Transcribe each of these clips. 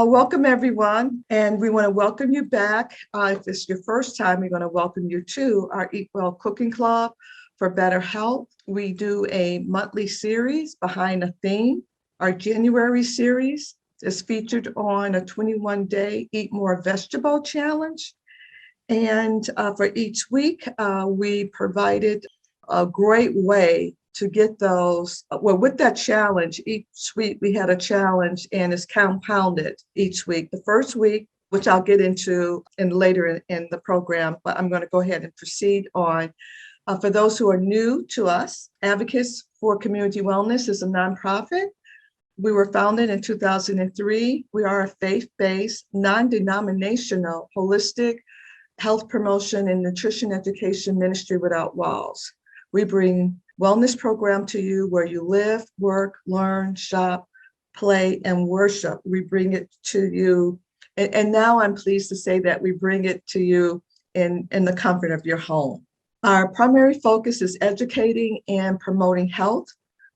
Welcome, everyone, and we want to welcome you back. If it's your first time, we're going to welcome you to our Eat Well Cooking Club for Better Health. We do a monthly series behind a theme. Our January series is featured on a 21-day Eat More Vegetable Challenge. And for each week, we provided a great way to get those. Well, with that challenge, each week we had a challenge and it's compounded each week. The first week, which I'll get into later in the program, but I'm going to go ahead and proceed on. For those who are new to us, Advocates for Community Wellness is a nonprofit. We were founded in 2003. We are a faith-based, non-denominational, holistic health promotion and nutrition education ministry without walls. We bring wellness program to you where you live, work, learn, shop, play, and worship. We bring it to you. And now I'm pleased to say that we bring it to you in the comfort of your home. Our primary focus is educating and promoting health,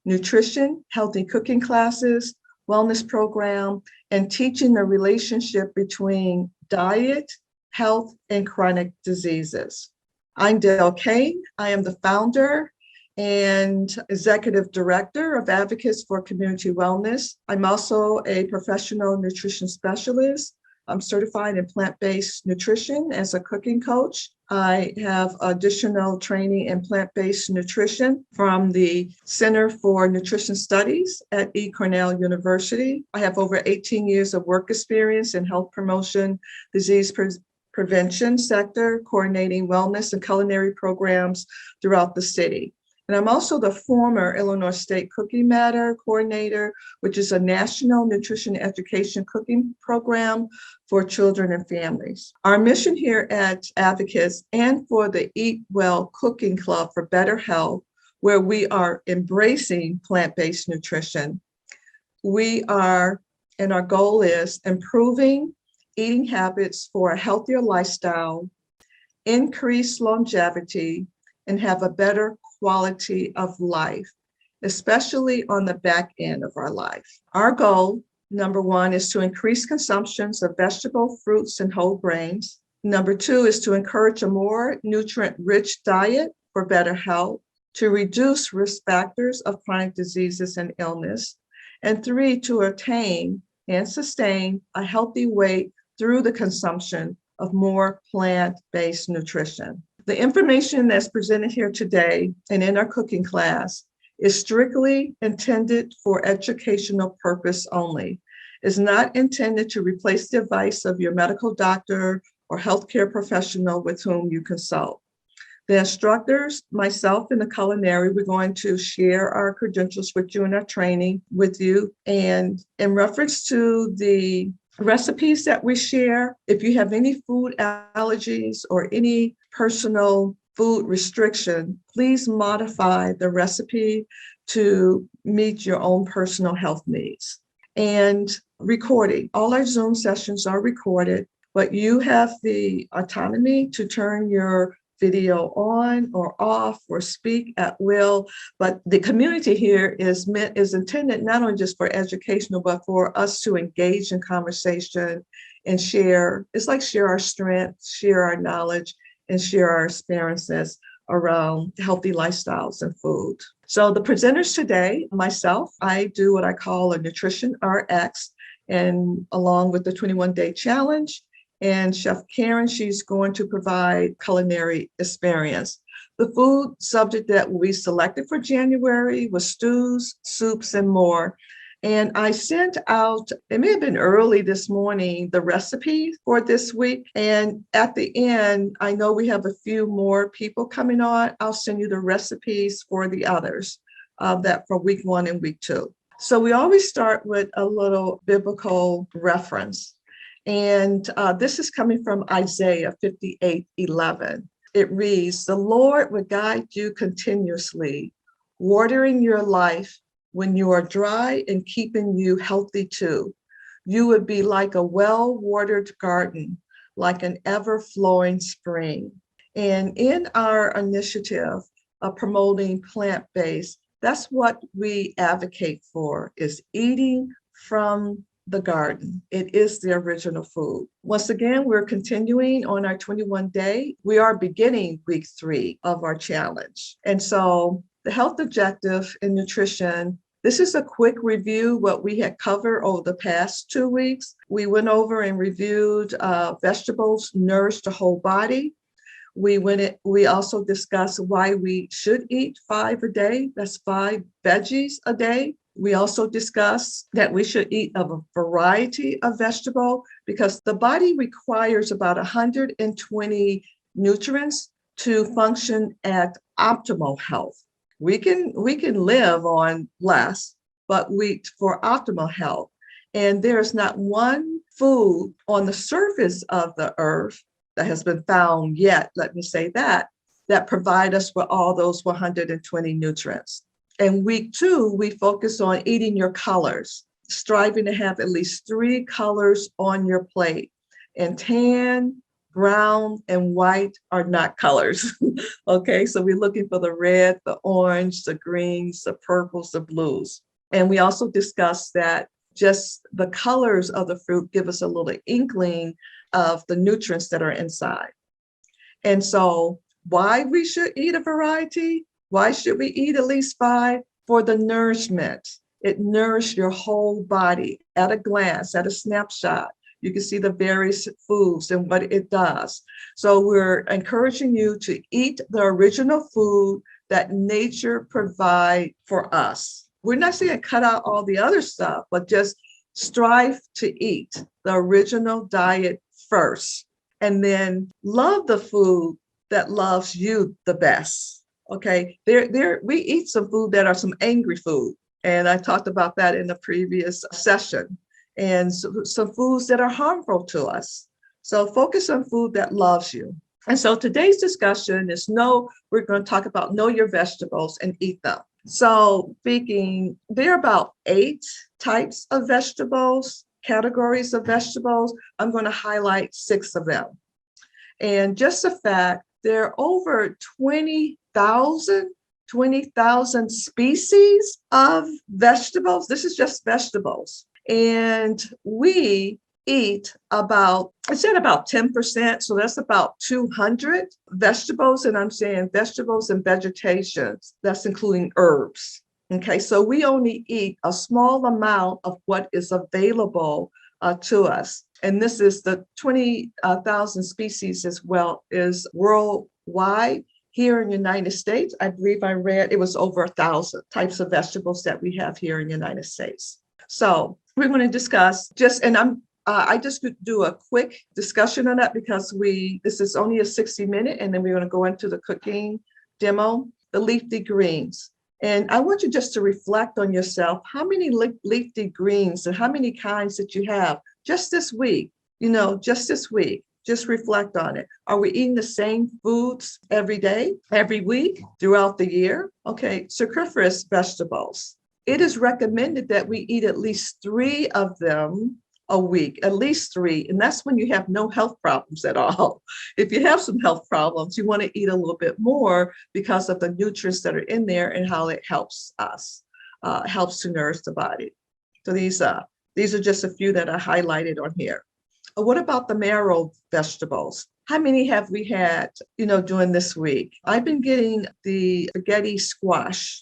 nutrition, healthy cooking classes, wellness program, and teaching the relationship between diet, health, and chronic diseases. I'm Dale Kane. I am the founder and executive director of Advocates for Community Wellness. I'm also a professional nutrition specialist. I'm certified in plant-based nutrition as a cooking coach. I have additional training in plant-based nutrition from the Center for Nutrition Studies at Cornell University. I have over 18 years of work experience in health promotion, disease prevention sector, coordinating wellness and culinary programs throughout the city. And I'm also the former Illinois State Cooking Matter coordinator, which is a national nutrition education cooking program for children and families. Our mission here at Advocates and for the Eat Well Cooking Club for Better Health, where we are embracing plant-based nutrition, our goal is improving eating habits for a healthier lifestyle, increase longevity, and have a better quality of life, especially on the back end of our life. Our goal, number one, is to increase consumptions of vegetable, fruits, and whole grains. Number two is to encourage a more nutrient-rich diet for better health, to reduce risk factors of chronic diseases and illness. And three, to attain and sustain a healthy weight through the consumption of more plant-based nutrition. The information that's presented here today and in our cooking class is strictly intended for educational purpose only. It's not intended to replace the advice of your medical doctor or healthcare professional with whom you consult. The instructors, myself, and the culinary, we're going to share our credentials with you and our training with you. And in reference to the recipes that we share, if you have any food allergies or any personal food restriction, please modify the recipe to meet your own personal health needs. And recording, all our Zoom sessions are recorded, but you have the autonomy to turn your video on or off or speak at will. But the community here is intended not only just for educational, but for us to engage in conversation and share. It's like share our strengths, share our knowledge, and share our experiences around healthy lifestyles and food. So the presenters today, myself, I do what I call a nutrition RX, and along with the 21-day challenge. And Chef Karen, she's going to provide culinary experience. The food subject that we selected for January was stews, soups, and more. And I sent out, it may have been early this morning, the recipe for this week. And at the end, I know we have a few more people coming on. I'll send you the recipes for the others that for week 1 and week 2. So we always start with a little biblical reference. And this is coming from Isaiah 58:11. It reads, "The Lord will guide you continuously, watering your life when you are dry and keeping you healthy too. You would be like a well-watered garden, like an ever-flowing spring." And in our initiative of promoting plant-based, that's what we advocate for, is eating from the garden. It is the original food. Once again, we're continuing on our 21-day. We are beginning week 3 of our challenge. And so the health objective in nutrition, this is a quick review what we had covered over the past 2 weeks. We went over and reviewed vegetables nourish the whole body. We also discussed why we should eat 5 a day. That's 5 veggies a day. We also discussed that we should eat of a variety of vegetable because the body requires about 120 nutrients to function at optimal health. We can live on less, but for optimal health. And there's not one food on the surface of the earth that has been found yet, let me say that provide us with all those 120 nutrients. In week 2, we focus on eating your colors, striving to have at least 3 colors on your plate. And tan, brown, and white are not colors. Okay, so we're looking for the red, the orange, the greens, the purples, the blues. And we also discussed that just the colors of the fruit give us a little inkling of the nutrients that are inside. And so why we should eat a variety? Why should we eat at least 5? For the nourishment. It nourishes your whole body at a glance, at a snapshot. You can see the various foods and what it does. So we're encouraging you to eat the original food that nature provides for us. We're not saying cut out all the other stuff, but just strive to eat the original diet first, and then love the food that loves you the best. Okay, we eat some food that are some angry food, and I talked about that in the previous session, and some foods that are harmful to us. So focus on food that loves you. And so today's discussion is we're going to talk about know your vegetables and eat them. So there are about 8 types of vegetables, categories of vegetables. I'm going to highlight 6 of them. And just the fact, there are over 20,000 species of vegetables. This is just vegetables. And we eat about 10%. So that's about 200 vegetables. And I'm saying vegetables and vegetations. That's including herbs. Okay, so we only eat a small amount of what is available to us. And this is the 20,000 species as well is worldwide. Here in the United States, I believe I read it was over 1,000 types of vegetables that we have here in the United States. So we're going to discuss I just could do a quick discussion on that because this is only a 60-minute, and then we're going to go into the cooking demo, the leafy greens. And I want you just to reflect on yourself, how many leafy greens and how many kinds that you have just this week, just this week. Just reflect on it. Are we eating the same foods every day, every week, throughout the year? Okay, cruciferous vegetables. It is recommended that we eat at least 3 of them a week, at least 3. And that's when you have no health problems at all. If you have some health problems, you want to eat a little bit more because of the nutrients that are in there and how it helps us, helps to nourish the body. So these are just a few that I highlighted on here. What about the marrow vegetables? How many have we had, during this week? I've been getting the spaghetti squash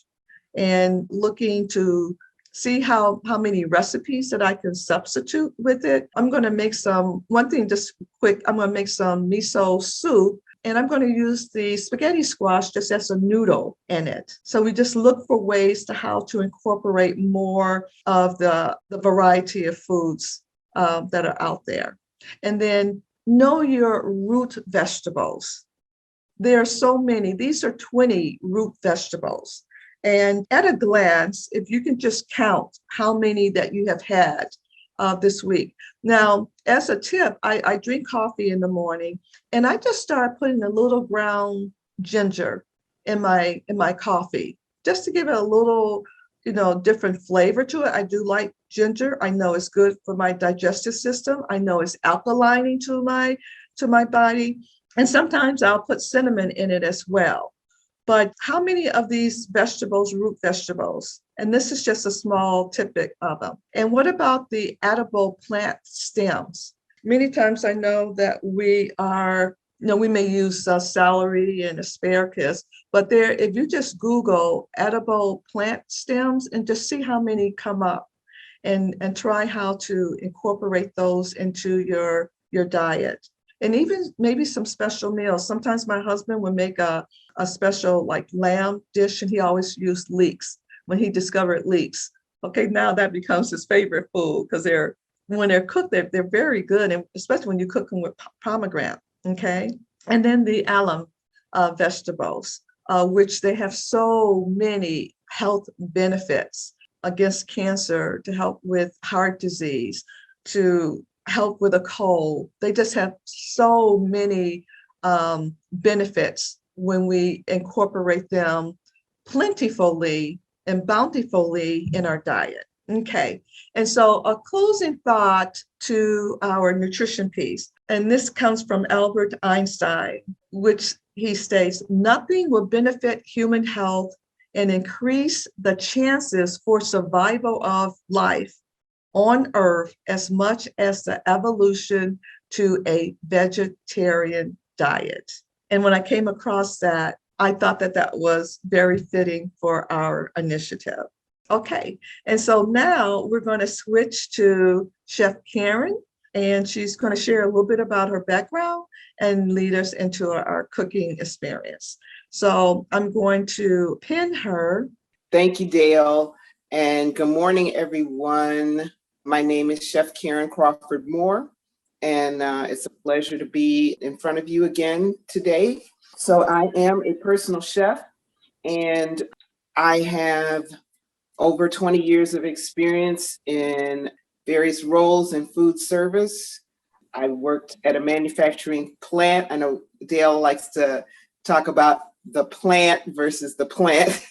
and looking to see how many recipes that I can substitute with it. I'm going to make I'm going to make some miso soup, and I'm going to use the spaghetti squash just as a noodle in it. So we just look for ways to how to incorporate more of the variety of foods that are out there. And then know your root vegetables. There are so many. These are 20 root vegetables. And at a glance, if you can just count how many that you have had this week. Now, as a tip, I drink coffee in the morning, and I just start putting a little ground ginger in my coffee, just to give it a little, different flavor to it. I do like ginger. I know it's good for my digestive system. I know it's alkalining to my body. And sometimes I'll put cinnamon in it as well. But how many of these vegetables, root vegetables? And this is just a small tidbit of them. And what about the edible plant stems? Many times I know that we may use celery and asparagus, but if you just Google edible plant stems and just see how many come up and try how to incorporate those into your diet. And even maybe some special meals. Sometimes my husband would make a special like lamb dish, and he always used leeks when he discovered leeks. Okay, now that becomes his favorite food because when they're cooked, they're very good, and especially when you cook them with pomegranate. Okay, and then the alum vegetables, which they have so many health benefits against cancer, to help with heart disease, to help with a cold. They just have so many benefits when we incorporate them plentifully and bountifully in our diet. Okay, and so a closing thought to our nutrition piece, and this comes from Albert Einstein, which he states, nothing will benefit human health and increase the chances for survival of life on Earth as much as the evolution to a vegetarian diet. And when I came across that, I thought that was very fitting for our initiative. Okay, and so now we're going to switch to Chef Karen, and she's going to share a little bit about her background and lead us into our cooking experience. So I'm going to pin her. Thank you, Dale, and good morning, everyone. My name is Chef Karen Crawford Moore, and it's a pleasure to be in front of you again today. So I am a personal chef, and I have over 20 years of experience in various roles in food service. I worked at a manufacturing plant. I know Dale likes to talk about the plant versus the plant.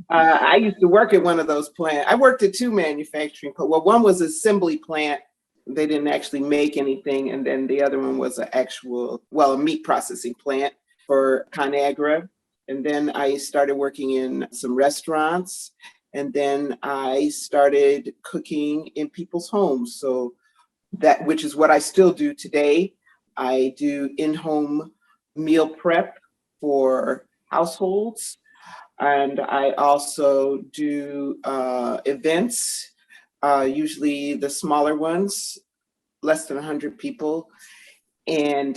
I used to work at one of those plants. I worked at two manufacturing, well, one was an assembly plant. They didn't actually make anything. And then the other one was a meat processing plant for ConAgra. And then I started working in some restaurants. And then I started cooking in people's homes. So which is what I still do today. I do in-home meal prep for households. And I also do events, usually the smaller ones, less than 100 people. And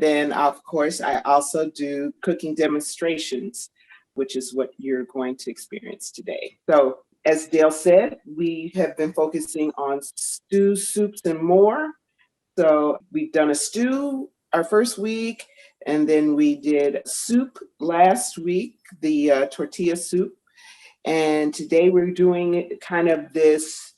then, of course, I also do cooking demonstrations, which is what you're going to experience today. So as Dale said, we have been focusing on stews, soups, and more. So we've done a stew our first week, and then we did soup last week, the tortilla soup. And today we're doing kind of this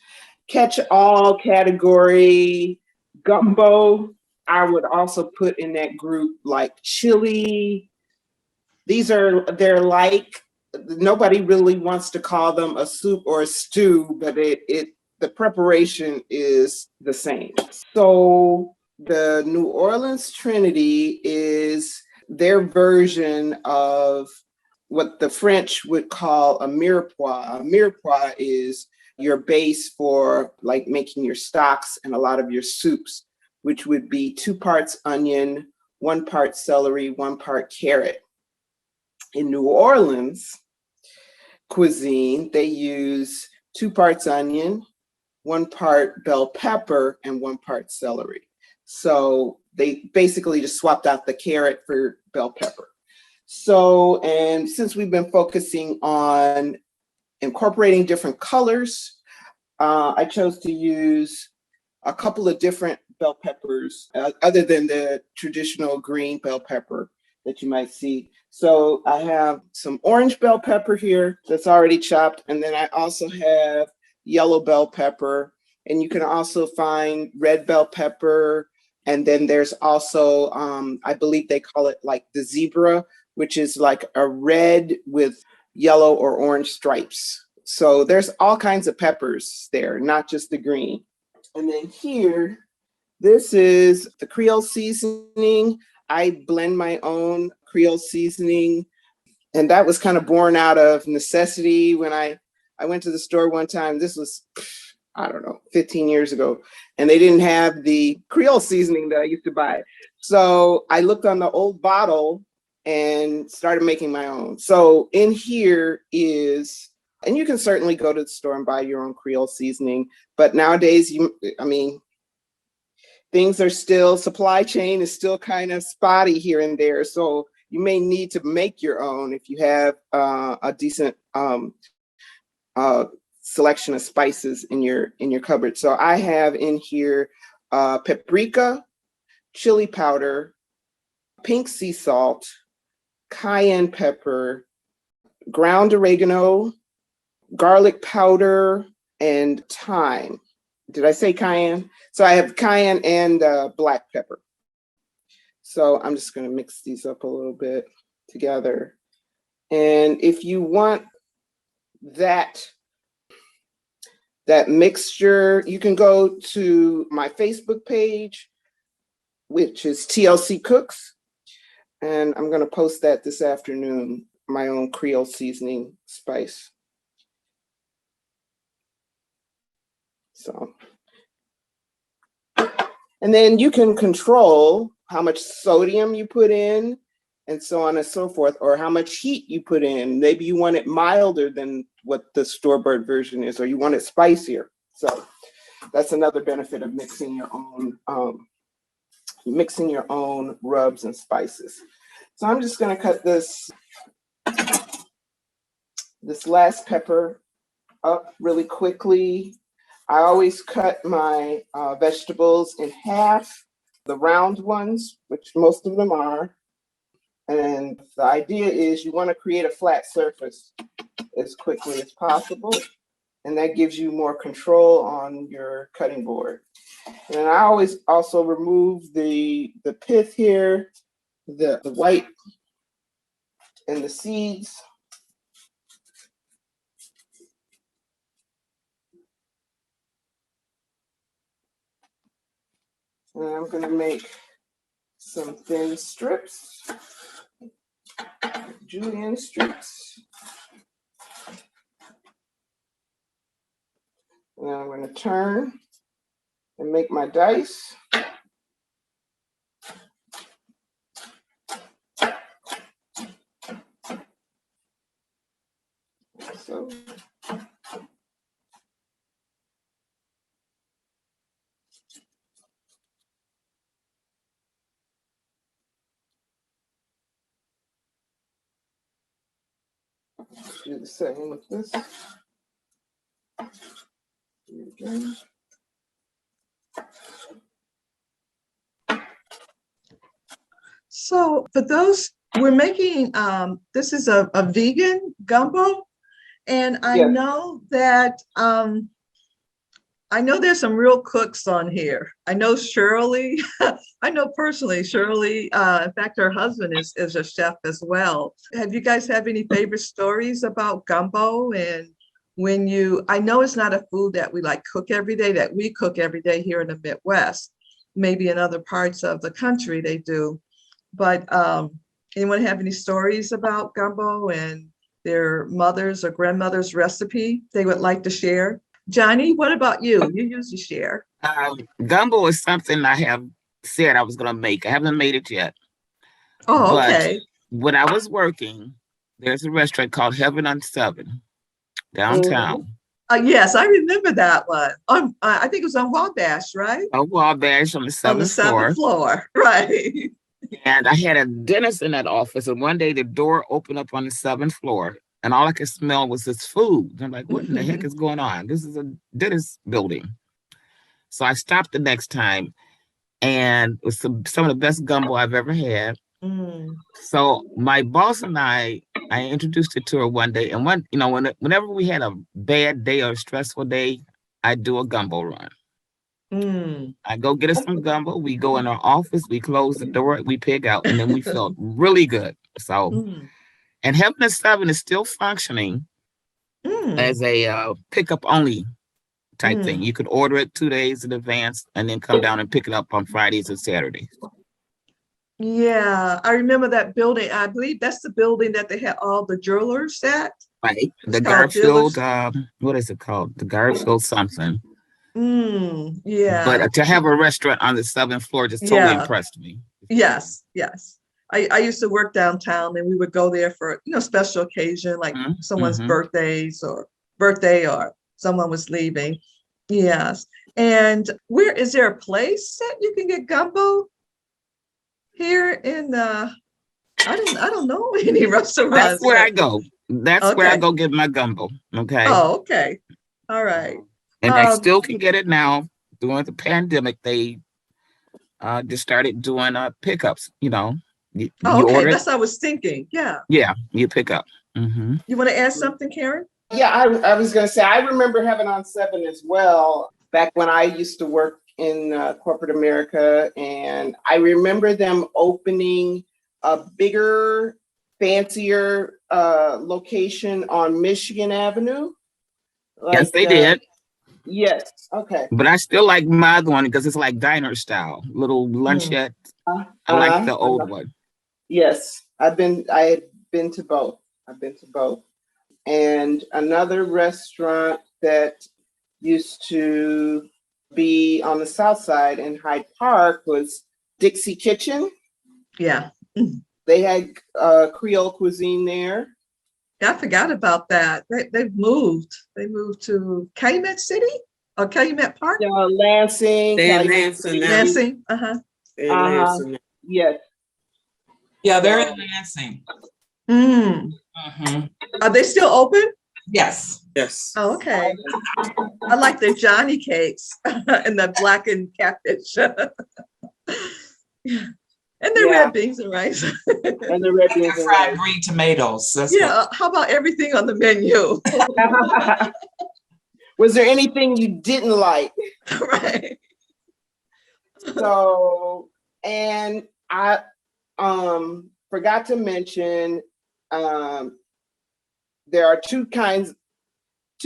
catch-all category gumbo. I would also put in that group like chili. They're like, nobody really wants to call them a soup or a stew, but the preparation is the same. So the New Orleans Trinity is their version of what the French would call a mirepoix. A mirepoix is your base for like making your stocks and a lot of your soups, which would be 2 parts onion, 1 part celery, 1 part carrot. In New Orleans cuisine, they use 2 parts onion, 1 part bell pepper, and 1 part celery. So they basically just swapped out the carrot for bell pepper. So, and since we've been focusing on incorporating different colors, I chose to use a couple of different bell peppers, other than the traditional green bell pepper that you might see. So I have some orange bell pepper here that's already chopped, and then I also have yellow bell pepper, and you can also find red bell pepper. And then there's also, I believe they call it like the zebra, which is like a red with yellow or orange stripes. So there's all kinds of peppers there, not just the green. And then here, this is the Creole seasoning. I blend my own Creole seasoning, and that was kind of born out of necessity. When I went to the store one time, this was, I don't know, 15 years ago, and they didn't have the Creole seasoning that I used to buy. So I looked on the old bottle and started making my own. So in here is, and you can certainly go to the store and buy your own Creole seasoning, but nowadays, things are still, supply chain is still kind of spotty here and there. So you may need to make your own if you have a decent selection of spices in your cupboard. So I have in here paprika, chili powder, pink sea salt, cayenne pepper, ground oregano, garlic powder, and thyme. Did I say cayenne? So I have cayenne and black pepper. So I'm just going to mix these up a little bit together. And if you want that mixture, you can go to my Facebook page, which is TLC Cooks. And I'm going to post that this afternoon, my own Creole seasoning spice. So, and then you can control how much sodium you put in and so on and so forth, or how much heat you put in. Maybe you want it milder than what the store-bought version is, or you want it spicier. So that's another benefit of mixing your own rubs and spices. So I'm just going to cut this last pepper up really quickly. I always cut my vegetables in half, the round ones, which most of them are. And the idea is you want to create a flat surface as quickly as possible. And that gives you more control on your cutting board. And I always also remove the pith here, the white and the seeds. And I'm going to make some thin strips, julienne strips. And I'm going to turn and make my dice. So do the same with this. Again. So for those, we're making, this is a vegan gumbo. And I Yes. know that, I know there's some real cooks on here. I know Shirley, I know personally Shirley, in fact, her husband is a chef as well. Have you guys have any favorite stories about gumbo? And when I know it's not a food that we like cook every day, that we cook every day here in the Midwest. Maybe in other parts of the country they do. But anyone have any stories about gumbo and their mother's or grandmother's recipe they would like to share? Johnny, what about you? You usually share. Gumbo is something I have said I was going to make. I haven't made it yet. Oh, But okay. when I was working, there's a restaurant called Heaven on 7 downtown. Yes, I remember that one. I think it was on Wabash, right? A Wabash on the On the 7th seventh floor, right? And I had a dentist in that office. And one day the door opened up on the 7th floor. And all I could smell was this food. I'm like, what in the heck is going on? This is a dentist building. So I stopped the next time. And it was some of the best gumbo I've ever had. So my boss and I introduced it to her one day. And whenever we had a bad day or a stressful day, I do a gumbo run. I go get us some gumbo. We go in our office, we close the door, we pig out, and then we felt really good. So, and Heaven is 7 is still functioning as a pickup only type thing. You could order it 2 days in advance and then come down and pick it up on Fridays and Saturdays. Yeah, I remember that building. I believe that's the building that they had all the jewelers at. Right. It's The called Garfield, Dealers. what is it called? The Garfield something. Yeah, But to have a restaurant on the 7th floor just totally yeah, impressed me. yes, yes. I used to work downtown and we would go there for, special occasion, like someone's Mm-hmm. birthday or someone was leaving. Yes. And where is there a place that you can get gumbo here in I don't know any That's restaurants where I that go. That's where I okay. go get my gumbo. Okay. Oh, okay. All right. And I Um, still can get it now. During the pandemic, they just started doing pickups. oh, You okay. order it. That's what I was thinking. Yeah. Yeah, you pick up. Hmm. You want to add something, Karen? Yeah, I was going to say, I remember having on 7 as well, back when I used to work in corporate America. And I remember them opening a bigger, fancier location on Michigan Avenue. Yes, Like, they did. yes, okay. But I still like my other one because it's like diner style, little Mm. lunchette. Uh, I like uh, the old one. yes, I had been to both. I've been to both. And another restaurant that used to be on the south side in Hyde Park was Dixie Kitchen. Yeah. They had Creole cuisine there. I forgot about that. They've moved. They moved to Calumet City or Calumet Park? Lansing, They're in Calumet Lansing City. now. Lansing. Uh-huh. They're in Lansing now. Yes. Yeah, they're in Lansing. Mm. Mhm. Are they still open? Yes. Yes. Oh, okay. I like the Johnny cakes and the blackened catfish. Yeah. And the Yeah. red beans and rice. And the red beans And and fried rice. green tomatoes. That's Yeah. How about everything on the menu? Was there anything you didn't like? Right. So, and I forgot to mention, there are two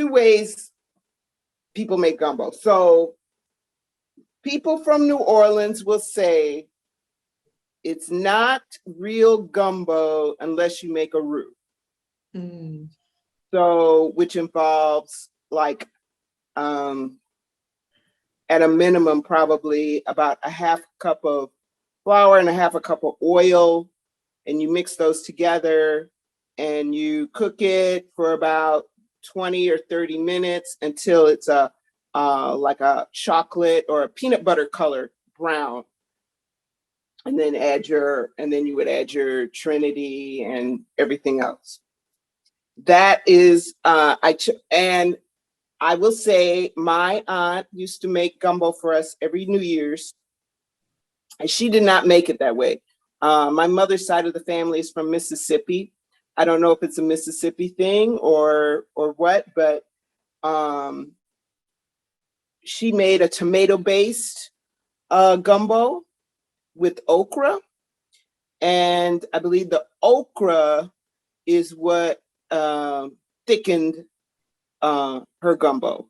ways people make gumbo. So people from New Orleans will say it's not real gumbo unless you make a roux. Mm. So, which involves like, at a minimum, probably about a half cup of flour and a half a cup of oil, and you mix those together and you cook it for about 20 or 30 minutes until it's like a chocolate or a peanut butter color brown. And then you would add your Trinity and everything else. That is, and I will say my aunt used to make gumbo for us every New Year's, and she did not make it that way. My mother's side of the family is from Mississippi. I don't know if it's a Mississippi thing or what, but she made a tomato-based gumbo with okra, and I believe the okra is what thickened her gumbo.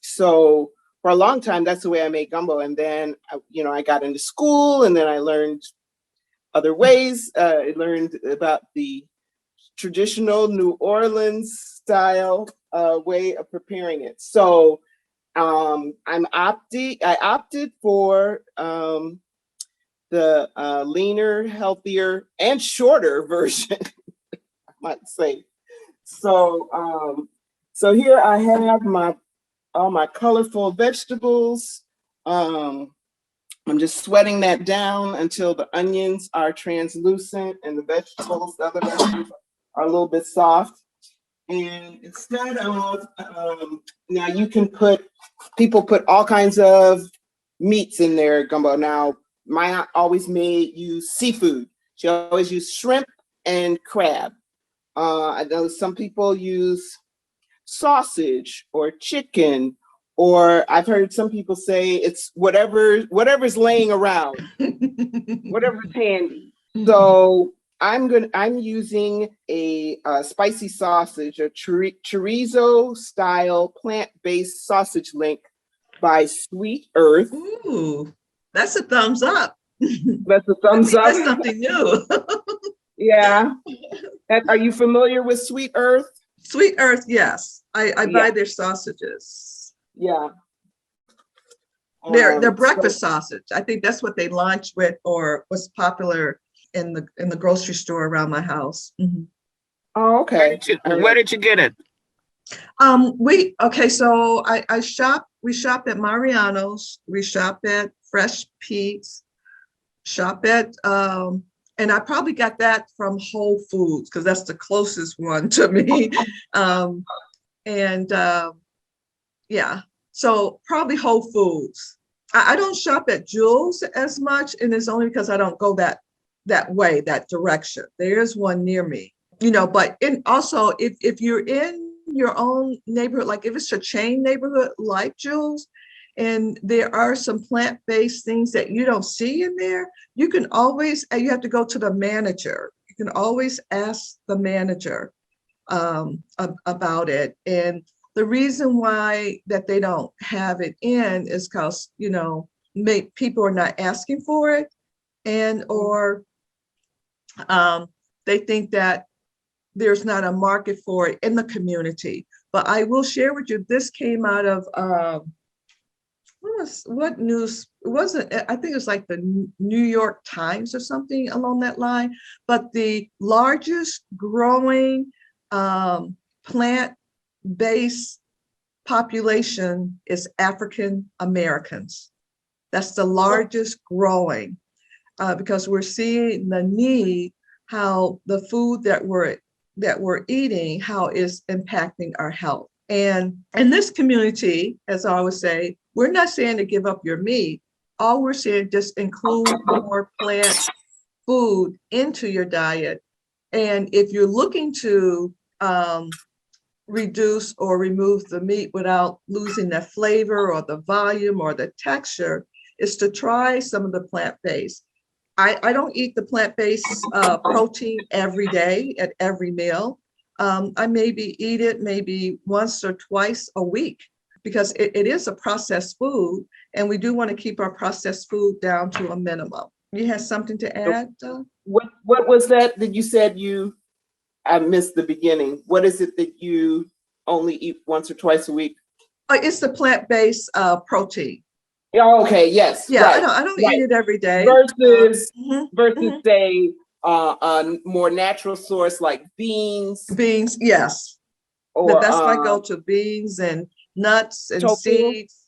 So for a long time, that's the way I made gumbo. And then, I got into school, and then I learned other ways. I learned about the traditional New Orleans style way of preparing it. So I opted for the leaner, healthier, and shorter version, I might say. So here I have all my colorful vegetables. I'm just sweating that down until the onions are translucent and the other vegetables are a little bit soft. And instead of, now people put all kinds of meats in their gumbo. Now, my aunt always use seafood. She always used shrimp and crab. I know some people use sausage or chicken, or I've heard some people say it's whatever's laying around, whatever's handy. So I'm using a spicy sausage, a chorizo style plant-based sausage link by Sweet Earth. Ooh, that's a thumbs up. That's a thumbs up. That's something new. Yeah. Are you familiar with Sweet Earth? Sweet Earth, yes. I buy Yeah. their sausages. Yeah. Their So- breakfast sausage. I think that's what they launched with, or was popular in the grocery store around my house. Mhm. Oh, okay. Where did you get it? So we shop at Mariano's, we shop at Fresh Pete's, shop at and I probably got that from Whole Foods because that's the closest one to me. And yeah, so probably Whole Foods. I don't shop at Jewel's as much, and it's only because I don't go that way, that direction. There is one near me, but also if you're in your own neighborhood, like if it's a chain neighborhood like Jewel's, and there are some plant-based things that you don't see in there, you can always, you have to go to the manager. You can always ask the manager about it. And the reason why that they don't have it in is because, people are not asking for it, or they think that there's not a market for it in the community. But I will share with you, this came out of, what news? It wasn't, I think it was like the New York Times or something along that line, but the largest growing plant-based population is African Americans. That's the largest growing, because we're seeing the need, how the food that we're eating, how is impacting our health. And in this community, as I always say, we're not saying to give up your meat. All we're saying, just include more plant food into your diet. And if you're looking to reduce or remove the meat without losing the flavor or the volume or the texture, is to try some of the plant-based. I don't eat the plant-based protein every day at every meal. I maybe eat it maybe once or twice a week, because it is a processed food, and we do want to keep our processed food down to a minimum. You have something to add? What was that you said I missed the beginning. What is it that you only eat once or twice a week? It's the plant-based protein. Oh, okay, yes. Yeah, right, I don't right. eat it every day. Versus Mhm. say a more natural source like beans. Beans, yes. Or That's my go-to, beans and nuts and tofu. seeds.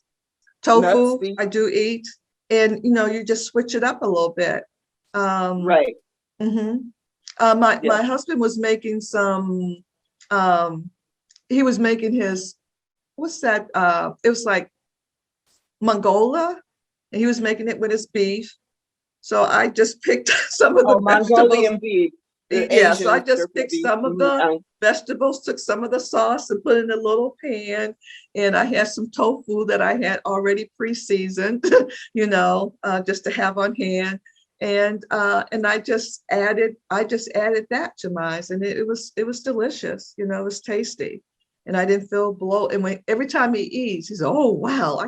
Tofu, Nuts, I do eat. And, you just switch it up a little bit. Right. My husband was making some, he was making his, what's that? It was like Mongola, and he was making it with his beef. So I just picked some of the vegetables. Mongolian beef. Yeah, so I just picked some of the vegetables, took some of the sauce and put it in a little pan. And I had some tofu that I had already pre-seasoned, just to have on hand. And I just added that to mine, and it was delicious. It was tasty, and I didn't feel bloated. And every time he eats, he says, "Oh wow, I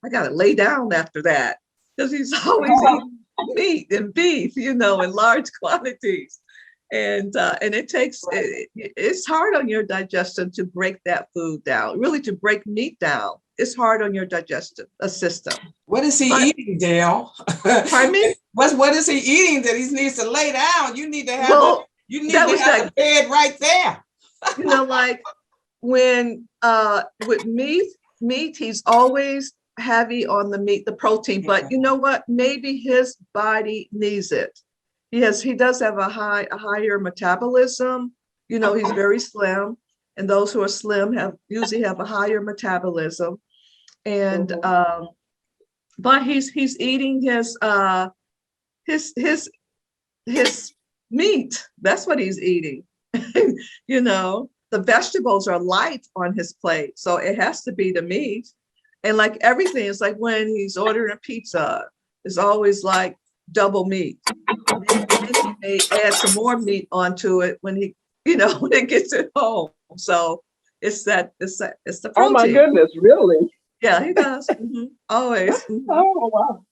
gotta lay down after that," because he's always eating meat and beef, in large quantities. And it takes, it's hard on your digestion to break that food down. Really, to break meat down, it's hard on your digestive system. What is he eating, Dale? Pardon me? What is he eating that he needs to lay down? You need to have the bed right there. Like when with meat, he's always heavy on the meat, the protein. But you know what? Maybe his body needs it. He does have a higher metabolism. He's very slim, and those who are slim usually have a higher metabolism. And but he's eating his meat. That's what he's eating. The vegetables are light on his plate, so it has to be the meat. And like everything, it's like when he's ordering a pizza, it's always like double meat. And he may add some more meat onto it when he, when it gets it home. So it's the protein. Oh my goodness, really? Yeah, he does. Always. Oh wow.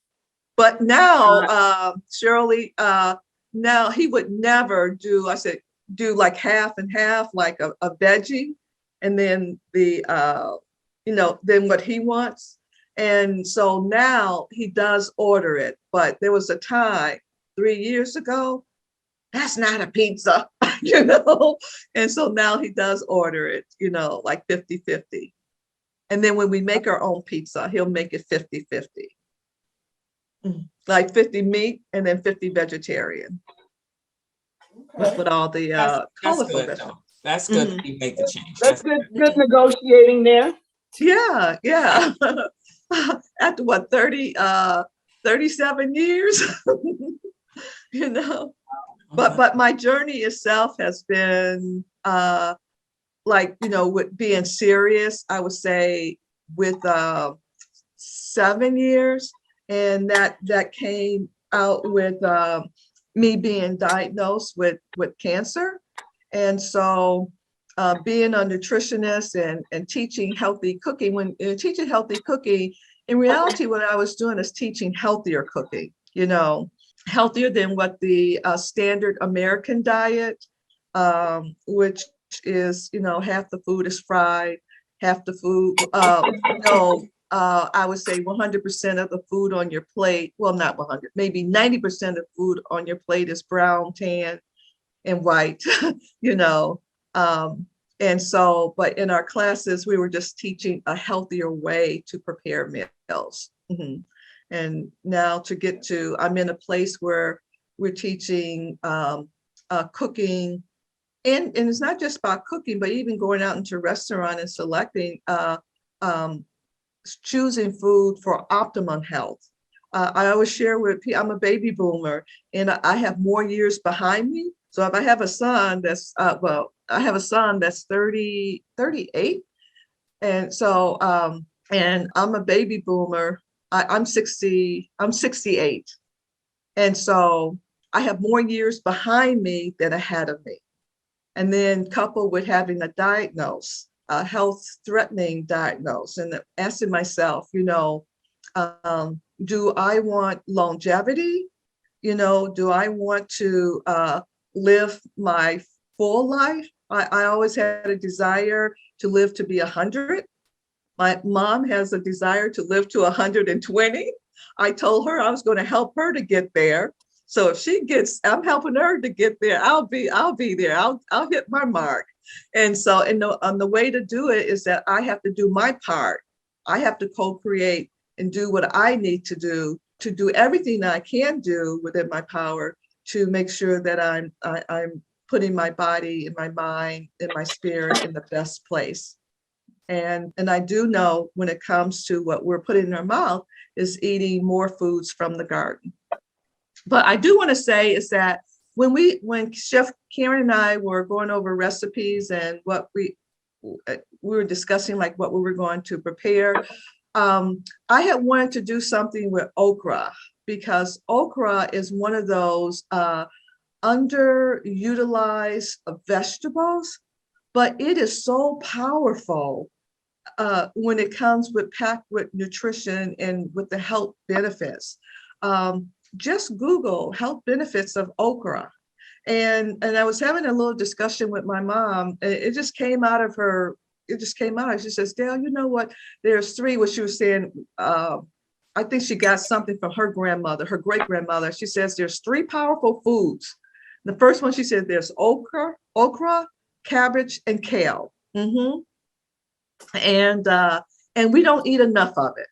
But now, Shirley, now he would never do, I said, do like half and half, like a veggie, and then then what he wants. And so now he does order it. But there was a time 3 years ago, that's not a pizza, And so now he does order it, like 50-50. And then when we make our own pizza, he'll make it 50-50. Like 50 meat and then 50 vegetarian. Okay. With all the That's colorful good, vegetables. though. That's good that you make the change. That's good negotiating there. Yeah. After what, 37 years? But my journey itself has been with being serious, I would say with 7 years. And that came out with me being diagnosed with cancer. And so being a nutritionist and teaching healthy cooking, when teaching healthy cooking, in reality, what I was doing is teaching healthier cooking, healthier than what the standard American diet, which is, half the food is fried, half the food, I would say 100% of the food on your plate, well, not 100, maybe 90% of food on your plate is brown, tan, and white, And so, but in our classes, we were just teaching a healthier way to prepare meals. And now I'm in a place where we're teaching cooking. And it's not just about cooking, but even going out into a restaurant and selecting, choosing food for optimum health. I always share with people, I'm a baby boomer and I have more years behind me. So if I have a son that's, I have a son that's 38. And so, and I'm a baby boomer. I'm 68. And so I have more years behind me than ahead of me. And then coupled with having a diagnosis, a health-threatening diagnosis, and asking myself, do I want longevity? Do I want to live my full life? I always had a desire to live to be 100. My mom has a desire to live to 120. I told her I was going to help her to get there. So if I'm helping her to get there, I'll be there. I'll hit my mark. And so, on the way to do it is that I have to do my part. I have to co-create and do what I need to do everything that I can do within my power to make sure that I'm putting my body and my mind and my spirit in the best place. And I do know when it comes to what we're putting in our mouth is eating more foods from the garden. But I do want to say is that when Chef Karen and I were going over recipes and what we were discussing, like what we were going to prepare, I had wanted to do something with okra because okra is one of those underutilized vegetables, but it is so powerful when it comes packed with nutrition and with the health benefits. Just Google health benefits of okra. And I was having a little discussion with my mom. It just came out of her. It just came out. She says, Dale, you know what? There's 3, what she was saying. I think she got something from her grandmother, her great grandmother. She says there's 3 powerful foods. The first one, she said, there's okra, cabbage, and kale. And we don't eat enough of it.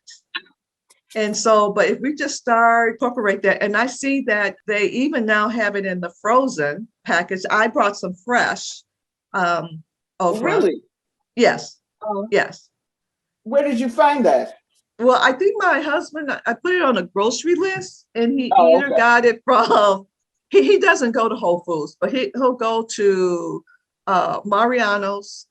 And so, but if we just start incorporate that, and I see that they even now have it in the frozen package. I brought some fresh okra. Really? Yes. Yes. Where did you find that? Well, I think my husband, I put it on a grocery list, and he either got it from, he doesn't go to Whole Foods, but he'll go to Mariano's.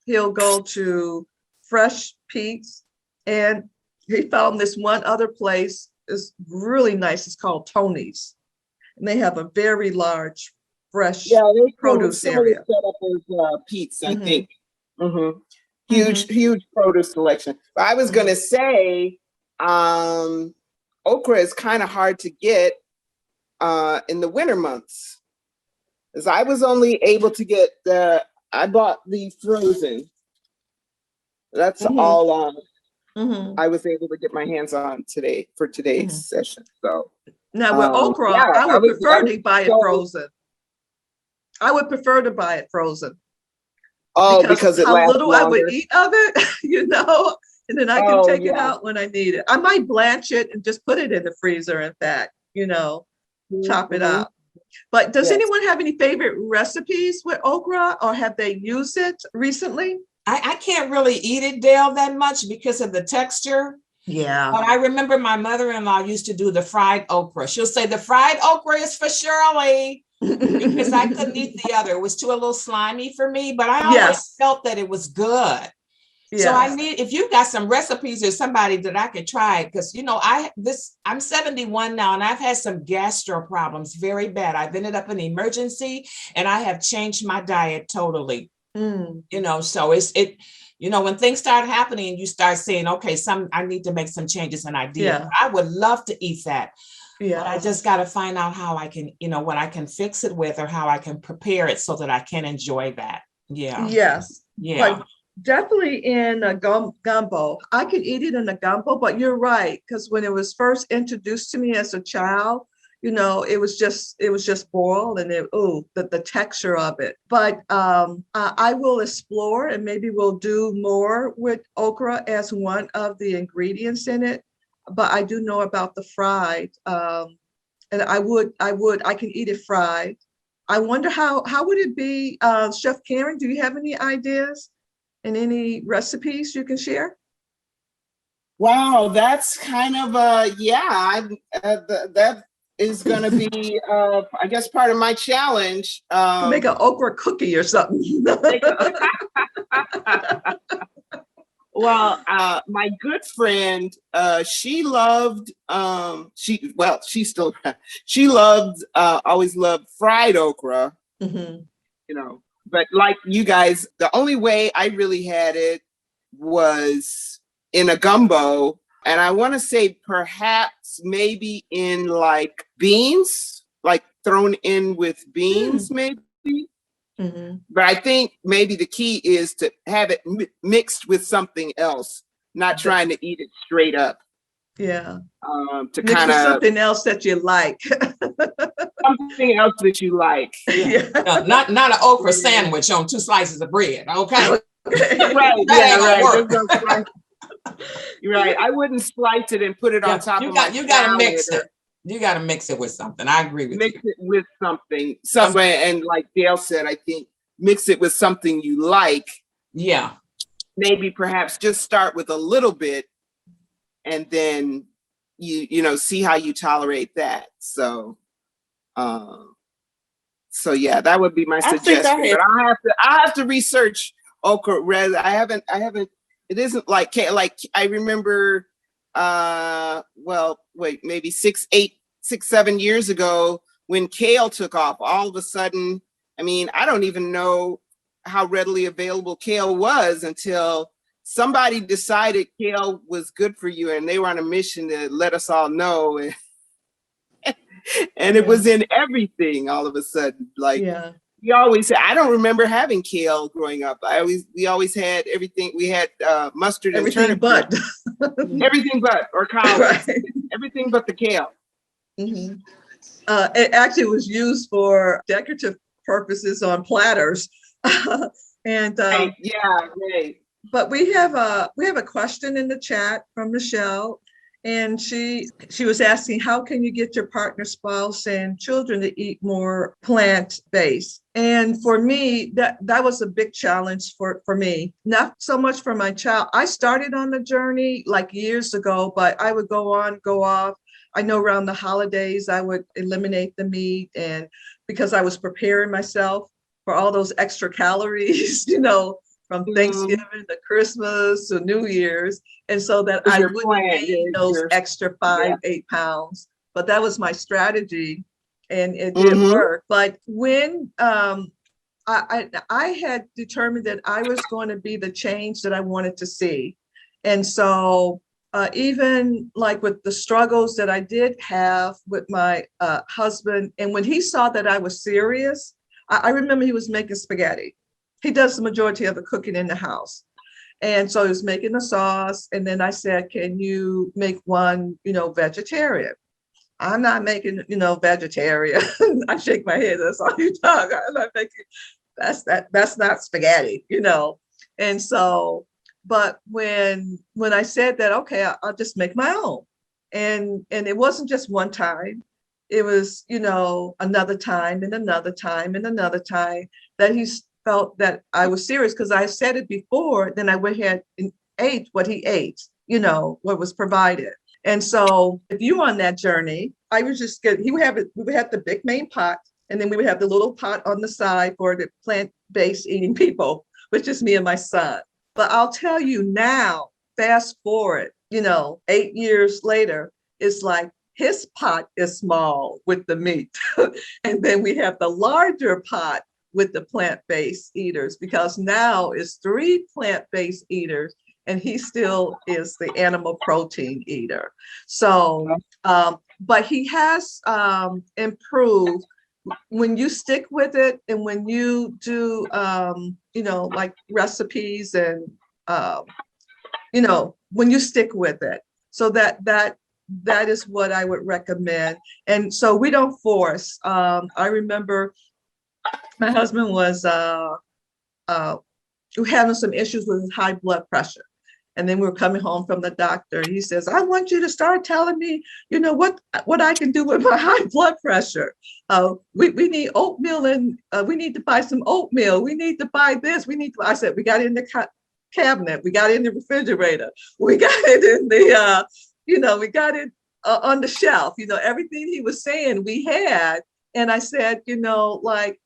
He'll go to Fresh Pete's, and he found this one other place is really nice. It's called Tony's, and they have a very large fresh produce area. Set up as Pete's, I think. Huge produce selection. But I was gonna say, okra is kind of hard to get in the winter months. As I was only able to get I bought the frozen. That's all I was able to get my hands on today for today's session. So now with okra, yeah, I would prefer to buy it so frozen. I would prefer to buy it frozen. Oh, because it how lasts little longer. I would eat of it, and then I can take it out when I need it. I might blanch it and just put it in the freezer, in fact, chop it up. But does anyone have any favorite recipes with okra, or have they used it recently? I can't really eat it, Dale, that much because of the texture. Yeah. But I remember my mother-in-law used to do the fried okra. She'll say the fried okra is for Shirley because I couldn't eat the other. It was too a little slimy for me, but I always felt that it was good. Yes. So I need, if you've got some recipes or somebody that I could try, because I'm 71 now and I've had some gastro problems very bad. I've ended up in emergency and I have changed my diet totally. So when things start happening and you start saying, okay, I need to make some changes and ideas. Yeah. I would love to eat that. Yeah. But I just got to find out how I can, what I can fix it with or how I can prepare it so that I can enjoy that. Yeah. Yes. Yeah. But definitely in a gumbo. I could eat it in a gumbo, but you're right. Because when it was first introduced to me as a child, it was just boiled and the texture of it. But I will explore and maybe we'll do more with okra as one of the ingredients in it. But I do know about the fried, and I can eat it fried. I wonder how would it be, Chef Karen? Do you have any ideas and any recipes you can share? Wow, that's kind of that is going to be, I guess, part of my challenge. Make an okra cookie or something. Well, my good friend, she loved, always loved fried okra, but like you guys, the only way I really had it was in a gumbo. And I want to say perhaps maybe in like beans, like thrown in with beans, maybe. But I think maybe the key is to have it mixed with something else, not trying to eat it straight up. Yeah. To mix with something else that you like. Something else that you like. Yeah. No, not an okra sandwich on 2 slices of bread. Okay. Right. Right. You're right. I wouldn't slice it and put it on top of my salad. You got to mix it. You got to mix it with something. I agree with you. Mix it with something. And like Dale said, I think mix it with something you like. Yeah. Maybe perhaps just start with a little bit and then you see how you tolerate that. So yeah, that would be my suggestion. But I have to research okra. I haven't it isn't like I remember maybe 7 years ago when kale took off. All of a sudden, I don't even know how readily available kale was until somebody decided kale was good for you, and they were on a mission to let us all know. And it was in everything all of a sudden. We always say, I don't remember having kale growing up. We always had everything. We had mustard and turnip. Everything but, or collards. Right. Everything but the kale. Mm-hmm. It actually was used for decorative purposes on platters. And right. But we have a question in the chat from Michelle. And she was asking, how can you get your partner, spouse, and children to eat more plant-based? And for me, that was a big challenge for me. Not so much for my child. I started on the journey like years ago, but I would go on, go off. I know around the holidays, I would eliminate the meat, and because I was preparing myself for all those extra calories, from Thanksgiving to Christmas to New Year's. And so that I wouldn't gain those extra 8 pounds. But that was my strategy, and it did work. But when I had determined that I was going to be the change that I wanted to see. And so even like with the struggles that I did have with my husband, and when he saw that I was serious, I remember he was making spaghetti. He does the majority of the cooking in the house. And so he was making the sauce. And then I said, can you make one, vegetarian? I'm not making, vegetarian. I shake my head. That's all you talk. I'm not making, that's not spaghetti, And so, but when I said that, okay, I'll just make my own. And it wasn't just one time. It was, another time and another time and another time that he felt that I was serious, because I said it before, then I went ahead and ate what he ate, what was provided. And so if you on that journey, I was just good. We would have the big main pot, and then we would have the little pot on the side for the plant-based eating people, which is me and my son. But I'll tell you now, fast forward, 8 years later, it's like his pot is small with the meat. And then we have the larger pot with the plant-based eaters, because now it's 3 plant-based eaters and he still is the animal protein eater. So, but he has improved when you stick with it, and when you do, like recipes and, when you stick with it. So that is what I would recommend. And so we don't force. I remember my husband was having some issues with his high blood pressure. And then we were coming home from the doctor. He says, I want you to start telling me, what I can do with my high blood pressure. We need oatmeal, and we need to buy some oatmeal. We need to buy this. I said, we got it in the cabinet. We got it in the refrigerator. We got it in the, we got it on the shelf. Everything he was saying we had. And I said, I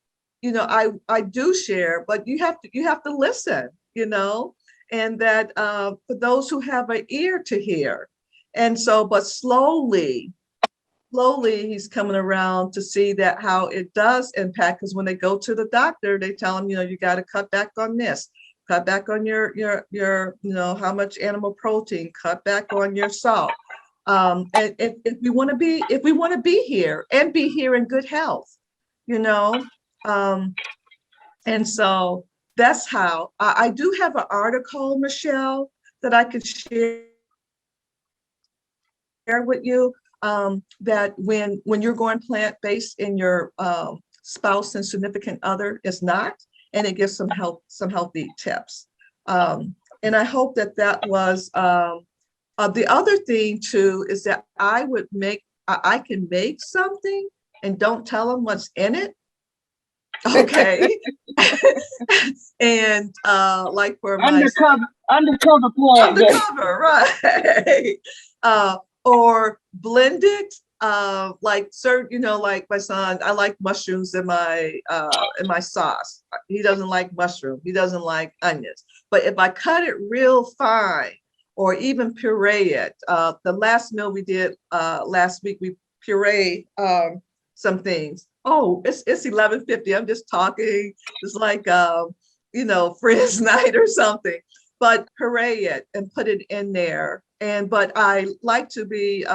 do share, but you have to listen, and that for those who have an ear to hear. And so, but slowly he's coming around to see that how it does impact, because when they go to the doctor, they tell him, you got to cut back on this, cut back on your how much animal protein, cut back on your salt. And if we want to be here and be here in good health, and so that's how I do have an article, Michelle, that I could share with you, that when you're going plant-based and your spouse and significant other is not, and it gives some healthy tips. And I hope that was the other thing too, is that I can make something and don't tell them what's in it. Okay. And like for undercover plug. Undercover, right. Or blend it, like certain, like my son, I like mushrooms in my sauce. He doesn't like mushroom. He doesn't like onions. But if I cut it real fine, or even puree it, the last meal we did last week, we pureed some things. Oh, it's 11:50. I'm just talking. It's like friends night or something. But puree it and put it in there. But I like to be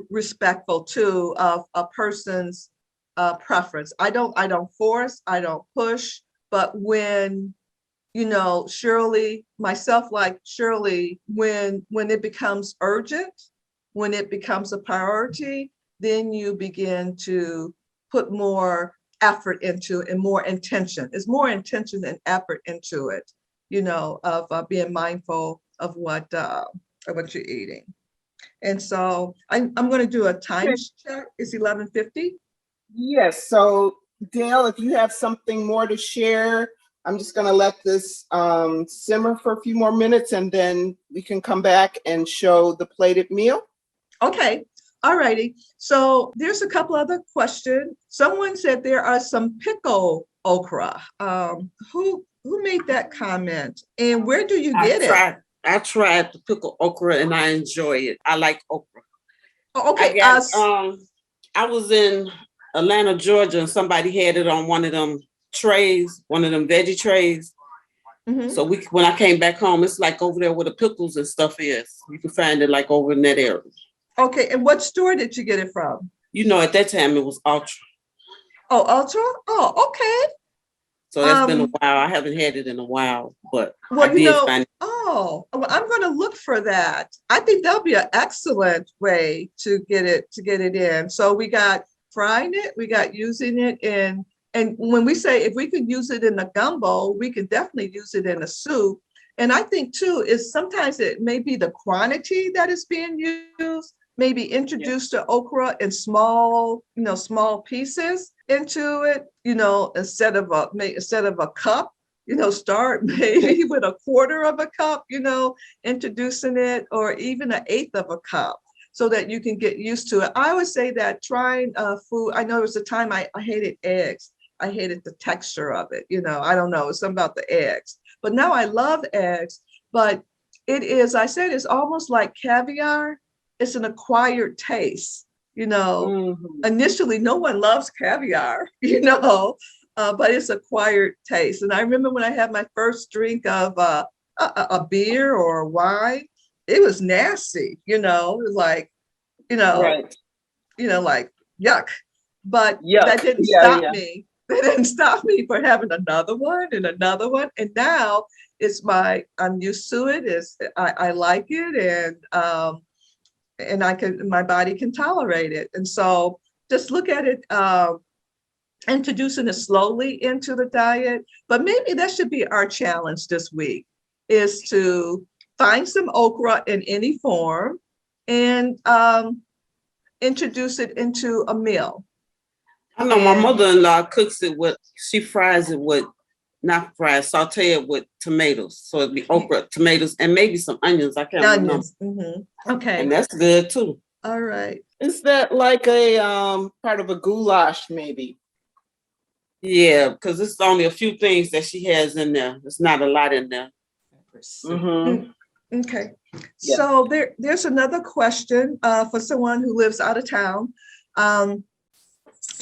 respectful too of a person's preference. I don't force, I don't push. But when Shirley, myself like Shirley, when it becomes urgent, when it becomes a priority, then you begin to put more effort into and more intention. It's more intention and effort into it, of being mindful of what you're eating. And so I'm going to do a time check. It's 11:50. Yes. So Dale, if you have something more to share, I'm just going to let this simmer for a few more minutes, and then we can come back and show the plated meal. Okay. All righty. So there's a couple other questions. Someone said there are some pickle okra. Who made that comment? And where do you get it? I tried the pickle okra and I enjoy it. I like okra. Oh, okay. I was in Atlanta, Georgia, and somebody had it on one of them trays, one of them veggie trays. Mhm. So when I came back home, it's like over there where the pickles and stuff is. You can find it like over in that area. Okay, and what store did you get it from? You know, at that time it was Ultra. Oh, Ultra? Oh, okay. So that's been a while. I haven't had it in a while, but Well, I did find it. oh, well, I'm going to look for that. I think that'll be an excellent way to get it in. So we got frying it, we got using it in, and when we say if we could use it in a gumbo, we can definitely use it in a soup. And I think too is sometimes it may be the quantity that is being used, maybe introduce the okra in small, small pieces into it, instead of a cup, start maybe with a quarter of a cup, introducing it, or even an eighth of a cup, so that you can get used to it. I always say that trying food, I know there was a time I hated eggs. I hated the texture of it. I don't know, it's something about the eggs. But now I love eggs, but it is, I said, it's almost like caviar. It's an acquired taste, Initially, no one loves caviar, but it's acquired taste. And I remember when I had my first drink of a beer or wine, it was nasty, it was like, Right. like yuck. But Yuck. that didn't stop me. That didn't stop me for having another one and another one. And now I'm used to it. I like it, and my body can tolerate it. And so just look at it, introducing it slowly into the diet. But maybe that should be our challenge this week, is to find some okra in any form and introduce it into a meal. I know my mother-in-law cooks it she fries it with, not fries, saute it with tomatoes. So it'd be okra, tomatoes, and maybe some onions. I can't remember. Mm-hmm. Okay. And that's good too. All right. Is that like a part of a goulash, maybe? Yeah, because it's only a few things that she has in there. There's not a lot in there. Mm-hmm. Okay. Yeah. So there's another question for someone who lives out of town.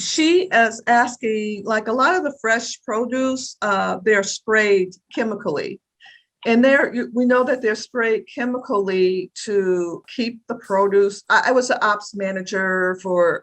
She is asking, like a lot of the fresh produce, they're sprayed chemically. And we know that they're sprayed chemically to keep the produce. I was an ops manager for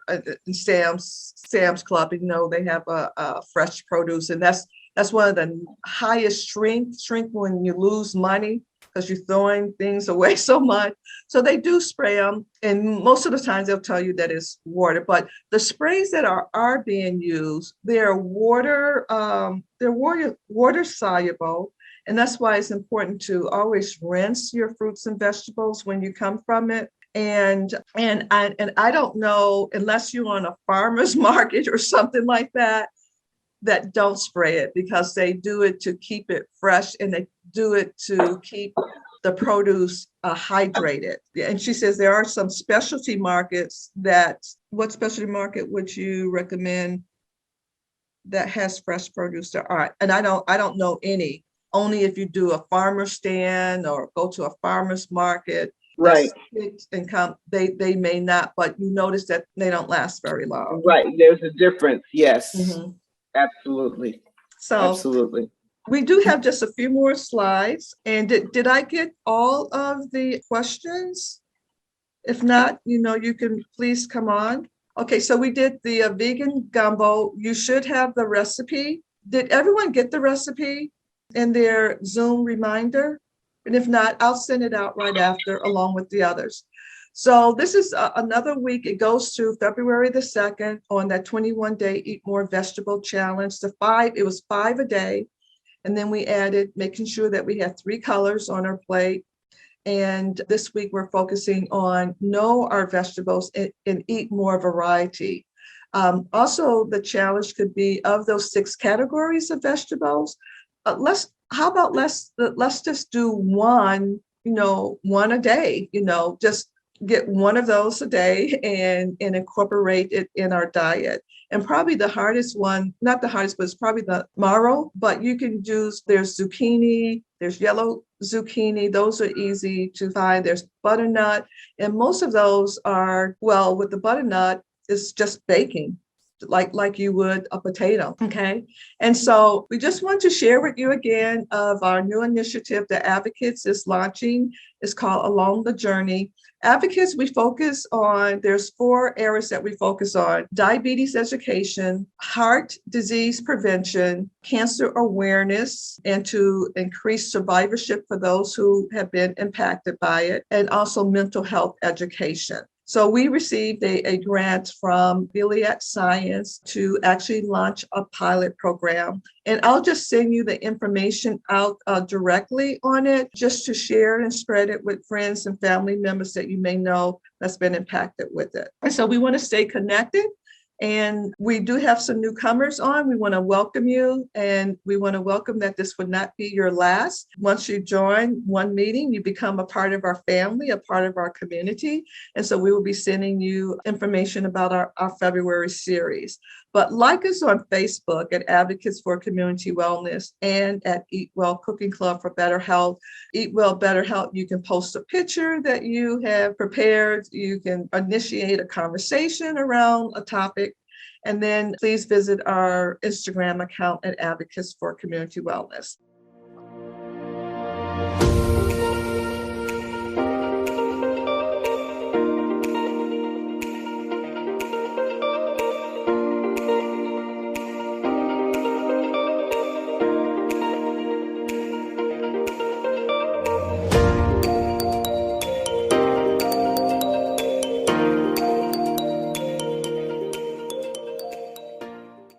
Sam's Club. They have a fresh produce, and that's one of the highest shrink when you lose money, because you're throwing things away so much. So they do spray them, and most of the times they'll tell you that it's water. But the sprays that are being used, they're water soluble. And that's why it's important to always rinse your fruits and vegetables when you come from it. And I don't know, unless you're on a farmer's market or something like that don't spray it, because they do it to keep it fresh, and they do it to keep the produce hydrated. And she says there are some specialty markets what specialty market would you recommend that has fresh produce? There are, and I don't know any. Only if you do a farmer stand or go to a farmer's market, right? And come, they may not, but you notice that they don't last very long. Right. There's a difference. Yes. Mm-hmm. Absolutely. So absolutely. We do have just a few more slides. And did I get all of the questions? If not, you can please come on. Okay, so we did the vegan gumbo. You should have the recipe. Did everyone get the recipe in their Zoom reminder? And if not, I'll send it out right after along with the others. So this is another week. It goes through February the 2nd on that 21-day Eat More Vegetable Challenge. It was 5 a day. And then we added making sure that we had 3 colors on our plate. And this week we're focusing on know our vegetables and eat more variety. Also, the challenge could be of those 6 categories of vegetables. Let's just do one a day, just get one of those a day and incorporate it in our diet. And probably the hardest one, not the hardest, but it's probably the marrow, but you can use, there's zucchini, there's yellow zucchini. Those are easy to find. There's butternut. And most of those are, well, with the butternut, it's just baking. like you would a potato. Okay. And so we just want to share with you again of our new initiative that Advocates is launching. It's called Along the Journey. Advocates, we focus on, there's 4 areas that we focus on: diabetes education, heart disease prevention, cancer awareness, and to increase survivorship for those who have been impacted by it, and also mental health education. So we received a grant from Gilead Science to actually launch a pilot program. And I'll just send you the information out directly on it, just to share and spread it with friends and family members that you may know that's been impacted with it. And so we want to stay connected. And we do have some newcomers on. We want to welcome you, and we want to welcome that this would not be your last. Once you join one meeting, you become a part of our family, a part of our community. And so we will be sending you information about our February series. But like us on Facebook at Advocates for Community Wellness and at Eat Well Cooking Club for Better Health. Eat Well, Better Health, you can post a picture that you have prepared. You can initiate a conversation around a topic. And then please visit our Instagram account at Advocates for Community Wellness.